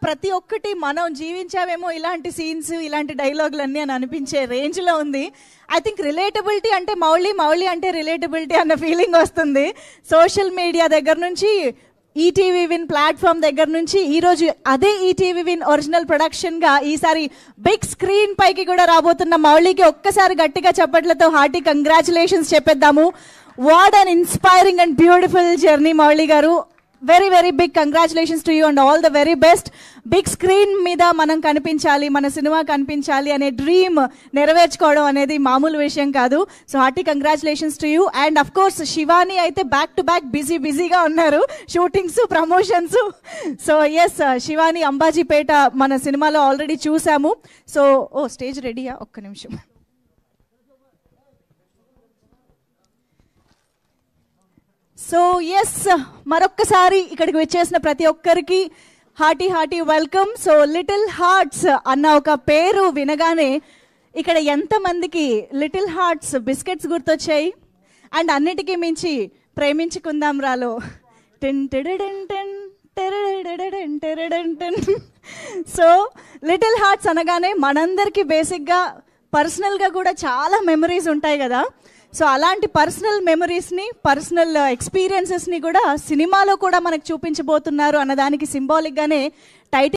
ప్రతి ఒక్కటి మనం జీవించావేమో ఇలాంటి సీన్స్, ఇలాంటి డైలాగులన్నీ అని అనిపించే రేంజ్లో ఉంది. ఐ థింక్ రిలేటబిలిటీ అంటే మౌళి అంటే రిలేటబిలిటీ అన్న ఫీలింగ్ వస్తుంది. సోషల్ మీడియా దగ్గర నుంచి, ఈటీవీ విన్ ప్లాట్ఫామ్ దగ్గర నుంచి ఈరోజు అదే ఈటీవీ విన్ ఒరిజినల్ ప్రొడక్షన్గా ఈసారి బిగ్ స్క్రీన్ పైకి కూడా రాబోతున్న మౌళికి ఒక్కసారి గట్టిగా చప్పట్లతో హార్టీ కంగ్రాచులేషన్స్ చెప్పేద్దాము. What an inspiring and beautiful journey Mouli గారు. Very very big congratulations to you and all the very best. Big screen మీద మనం కనిపించాలి, మన సినిమా కనిపించాలి అనే డ్రీమ్ నెరవేర్చుకోవడం అనేది మామూలు విషయం కాదు. So hearty congratulations to you. And of course Shivani అయితే బ్యాక్ టు బ్యాక్ బిజీగా ఉన్నారు, shootings, promotions. So yes, Shivani Ambajipeta మన సినిమాలో ఆల్రెడీ చూసాము. సో స్టేజ్ రెడీయా? ఒక్క నిమిషం. సో ఎస్, మరొక్కసారి ఇక్కడికి వచ్చేసిన ప్రతి ఒక్కరికి hearty welcome. So little hearts అన్న ఒక పేరు వినగానే ఇక్కడ ఎంతమందికి లిటిల్ హార్ట్స్ బిస్కెట్స్ గుర్తొచ్చాయి? అండ్ అన్నిటికీ మించి ప్రేమించుకుందాం రాలో సో లిటిల్ హార్ట్స్ అనగానే మనందరికీ బేసిక్గా పర్సనల్గా కూడా చాలా మెమరీస్ ఉంటాయి కదా. సో అలాంటి పర్సనల్ మెమరీస్ని, పర్సనల్ ఎక్స్పీరియన్సెస్ని కూడా సినిమాలో కూడా మనకు చూపించబోతున్నారు అన్నదానికి సింబాలిక్గానే టైటిల్